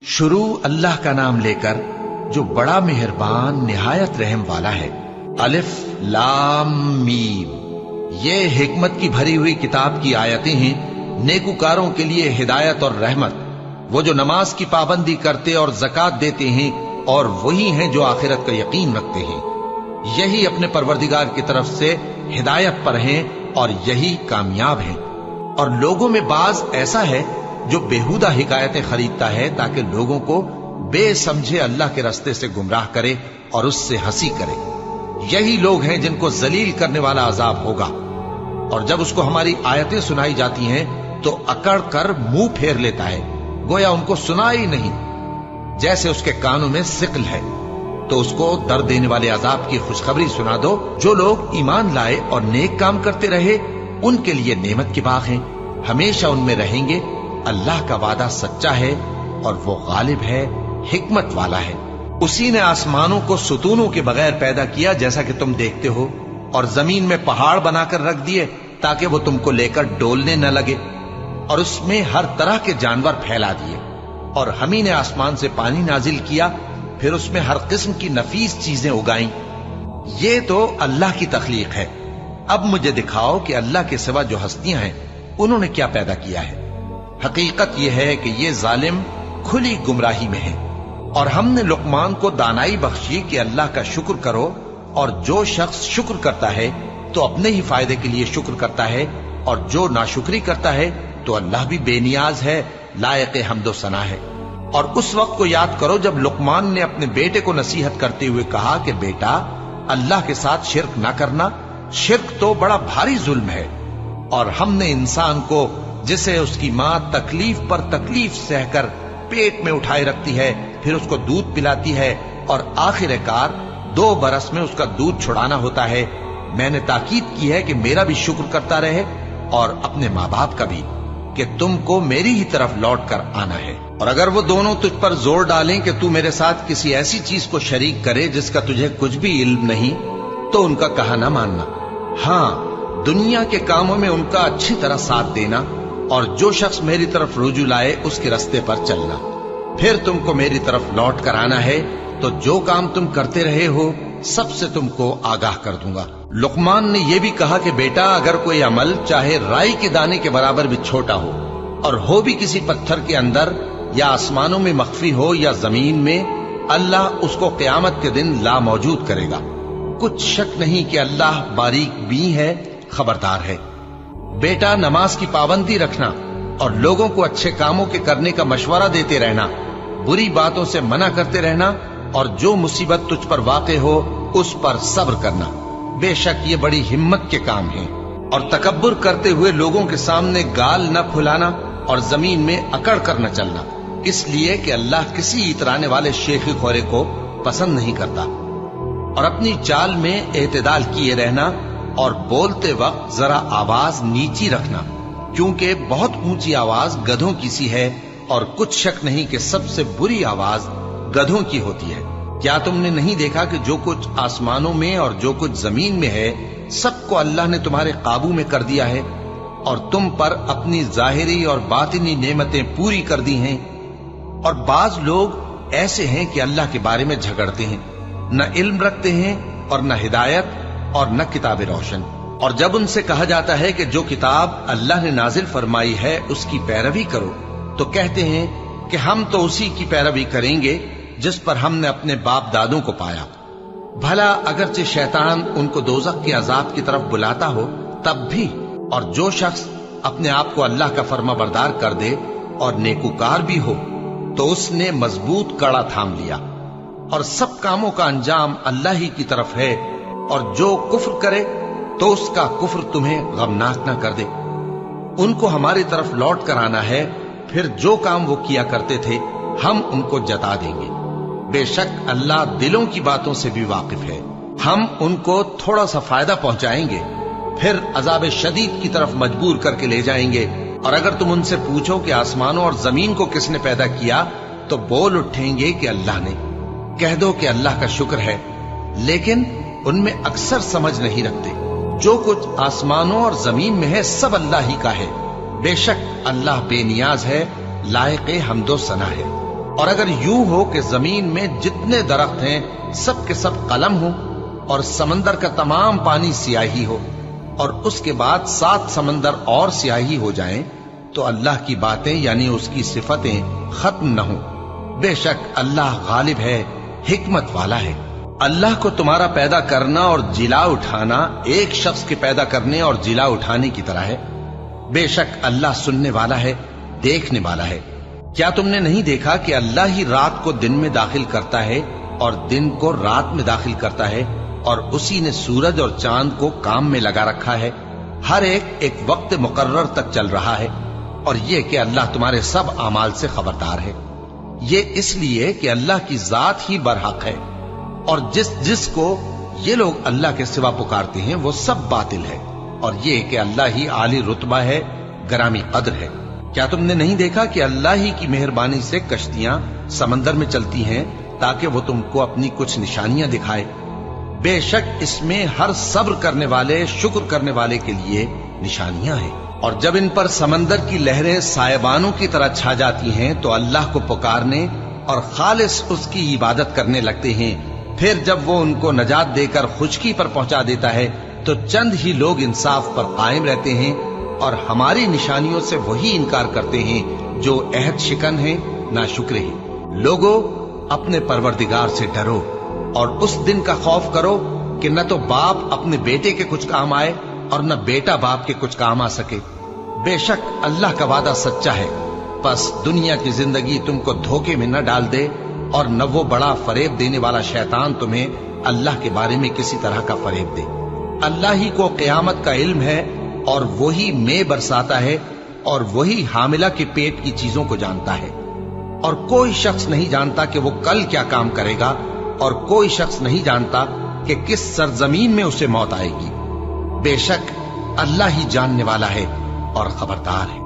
शुरू अल्लाह का नाम लेकर जो बड़ा मेहरबान निहायत रहम वाला है। अलिफ लाम मीम। ये हिकमत की भरी हुई किताब की आयतें हैं, नेकुकारों के लिए हिदायत और रहमत। वो जो नमाज की पाबंदी करते और ज़कात देते हैं और वही हैं जो आखिरत का यकीन रखते हैं। यही अपने परवरदिगार की तरफ से हिदायत पर हैं और यही कामयाब हैं। और लोगों में बाज ऐसा है जो बेहुदा हिकायतें खरीदता है ताकि लोगों को बेसमझे अल्लाह के रास्ते से गुमराह करे और उससे हंसी करे। यही लोग हैं जिनको जलील करने वाला अजाब होगा। और जब उसको हमारी आयतें सुनाई जाती हैं तो अकड़ कर मुंह फेर लेता है, गोया उनको सुना ही नहीं। जैसे उसके कानों में सिकल है। तो उसको दर्द देने वाले अजाब की खुशखबरी सुना दो। जो लोग ईमान लाए और नेक काम करते रहे उनके लिए नेमत के बाग हैं, हमेशा उनमें रहेंगे। अल्लाह का वादा सच्चा है और वो गालिब है, हिकमत वाला है। उसी ने आसमानों को सुतूनों के बगैर पैदा किया जैसा कि तुम देखते हो, और जमीन में पहाड़ बनाकर रख दिए ताकि वो तुमको लेकर डोलने न लगे, और उसमें हर तरह के जानवर फैला दिए। और हम ही ने आसमान से पानी नाजिल किया, फिर उसमें हर किस्म की नफीस चीजें उगाई। ये तो अल्लाह की तख्लीक है। अब मुझे दिखाओ कि अल्लाह के सिवा जो हस्तियां हैं उन्होंने क्या पैदा किया है। हकीकत यह है कि ये जालिम खुली गुमराही में है। और हमने लुकमान को दानाई बख्शी कि अल्लाह का शुक्र करो, और जो शख्स शुक्र करता है तो अपने ही फायदे के लिए शुक्र करता है, और जो नाशुक्री करता है तो अल्लाह भी बेनियाज है, लायक हम्दो सना है। और उस वक्त को याद करो जब लुकमान ने अपने बेटे को नसीहत करते हुए कहा कि बेटा, अल्लाह के साथ शिर्क ना करना, शिर्क तो बड़ा भारी जुल्म है। और हमने इंसान को, जिसे उसकी मां तकलीफ पर तकलीफ सहकर पेट में उठाए रखती है, फिर उसको दूध पिलाती है और आखिरकार 2 बरस में उसका दूध छुड़ाना होता है, मैंने ताकीद की है कि मेरा भी शुक्र करता रहे और अपने माँ बाप का भी, कि तुमको मेरी ही तरफ लौट कर आना है। और अगर वो दोनों तुझ पर जोर डालें कि तू मेरे साथ किसी ऐसी चीज को शरीक करे जिसका तुझे कुछ भी इल्म नहीं, तो उनका कहा ना मानना। हाँ, दुनिया के कामों में उनका अच्छी तरह साथ देना, और जो शख्स मेरी तरफ रुजू लाए उसके रास्ते पर चलना। फिर तुमको मेरी तरफ लौट कर आना है, तो जो काम तुम करते रहे हो सबसे तुमको आगाह कर दूंगा। लुकमान ने यह भी कहा कि बेटा, अगर कोई अमल चाहे राई के दाने के बराबर भी छोटा हो, और हो भी किसी पत्थर के अंदर या आसमानों में मख्फी हो या जमीन में, अल्लाह उसको क़यामत के दिन ला मौजूद करेगा। कुछ शक नहीं कि अल्लाह बारीक बीन है, खबरदार है। बेटा, नमाज की पाबंदी रखना और लोगों को अच्छे कामों के करने का मशवरा देते रहना, बुरी बातों से मना करते रहना, और जो मुसीबत तुझ पर वाक़े हो उस पर सब्र करना। बेशक ये बड़ी हिम्मत के काम हैं। और तकब्बुर करते हुए लोगों के सामने गाल न खुलाना और जमीन में अकड़ कर न चलना, इसलिए कि अल्लाह किसी इतराने वाले शेखी खोरे को पसंद नहीं करता। और अपनी चाल में एतदाल किए रहना, और बोलते वक्त जरा आवाज नीची रखना, क्योंकि बहुत ऊंची आवाज गधों की सी है, और कुछ शक नहीं कि सबसे बुरी आवाज गधों की होती है। क्या तुमने नहीं देखा कि जो कुछ आसमानों में और जो कुछ जमीन में है, सबको अल्लाह ने तुम्हारे काबू में कर दिया है, और तुम पर अपनी जाहिरी और बातिनी नेमतें पूरी कर दी हैं। और बाज लोग ऐसे हैं कि अल्लाह के बारे में झगड़ते हैं, न इल्म रखते हैं और न हिदायत और न किताब रोशन। और जब उनसे कहा जाता है कि जो किताब अल्लाह ने नाजिल फरमाई है उसकी पैरवी करो, तो कहते हैं कि हम तो उसी की पैरवी करेंगे जिस पर हमने अपने बाप दादों को पाया। भला अगरचे शैतान उनको दोज़ख के अजाब की तरफ बुलाता हो तब भी। और जो शख्स अपने आप को अल्लाह का फर्मा बरदार कर दे और नेकुकार भी हो, तो उसने मजबूत कड़ा थाम लिया। और सब कामों का अंजाम अल्लाह ही की तरफ है। और जो कुफ्र करे तो उसका कुफ्र तुम्हें गमनाक ना कर दे। उनको हमारी तरफ लौट कर आना है, फिर जो काम वो किया करते थे हम उनको जता देंगे। बेशक अल्लाह दिलों की बातों से भी वाकिफ है। हम उनको थोड़ा सा फायदा पहुंचाएंगे, फिर अजाब शदीद की तरफ मजबूर करके ले जाएंगे। और अगर तुम उनसे पूछो कि आसमानों और जमीन को किसने पैदा किया, तो बोल उठेंगे कि अल्लाह ने। कह दो कि अल्लाह का शुक्र है, लेकिन उनमें अक्सर समझ नहीं रखते। जो कुछ आसमानों और जमीन में है सब अल्लाह ही का है। बेशक अल्लाह बेनियाज है, लायक हम्दो सना है। और अगर यूं हो कि जमीन में जितने दरख्त हैं सब के सब कलम हो और समंदर का तमाम पानी स्याही हो और उसके बाद 7 समंदर और स्याही हो जाएं, तो अल्लाह की बातें यानी उसकी सिफतें खत्म न हो। बेशक अल्लाह गालिब है, हिकमत वाला है। अल्लाह को तुम्हारा पैदा करना और जिला उठाना एक शख्स के पैदा करने और जिला उठाने की तरह है। बेशक अल्लाह सुनने वाला है, देखने वाला है। क्या तुमने नहीं देखा कि अल्लाह ही रात को दिन में दाखिल करता है और दिन को रात में दाखिल करता है, और उसी ने सूरज और चांद को काम में लगा रखा है। हर एक वक्त मुकर्रर तक चल रहा है। और ये कि अल्लाह तुम्हारे सब अमाल से खबरदार है। ये इसलिए कि अल्लाह की जात ही बरहक है, और जिसको ये लोग अल्लाह के सिवा पुकारते हैं वो सब बातिल है। और ये कि अल्लाह ही आली रुतबा है, गरामी कद्र है। क्या तुमने नहीं देखा कि अल्लाह ही की मेहरबानी से कश्तियां समंदर में चलती हैं ताकि वो तुमको अपनी कुछ निशानियां दिखाए। बेशक इसमें हर सब्र करने वाले, शुक्र करने वाले के लिए निशानियां हैं। और जब इन पर समंदर की लहरें सायबानों की तरह छा जाती हैं तो अल्लाह को पुकारने और खालिस उसकी इबादत करने लगते हैं। फिर जब वो उनको नजात देकर खुशकी पर पहुंचा देता है तो चंद ही लोग इंसाफ पर कायम रहते हैं, और हमारी निशानियों से वही इनकार करते हैं जो अहद शिकन है, नाशुक्र है। लोगों, अपने परवरदिगार से डरो और उस दिन का खौफ करो कि न तो बाप अपने बेटे के कुछ काम आए और न बेटा बाप के कुछ काम आ सके। बेशक अल्लाह का वादा सच्चा है। बस दुनिया की जिंदगी तुमको धोखे में न डाल दे, और न वो बड़ा फरेब देने वाला शैतान तुम्हें अल्लाह के बारे में किसी तरह का फरेब दे। अल्लाह ही को क़यामत का इल्म है, और वही में बरसाता है, और वही हामिला के पेट की चीजों को जानता है। और कोई शख्स नहीं जानता कि वो कल क्या काम करेगा, और कोई शख्स नहीं जानता कि किस सरजमीन में उसे मौत आएगी। बेशक अल्लाह ही जानने वाला है और खबरदार है।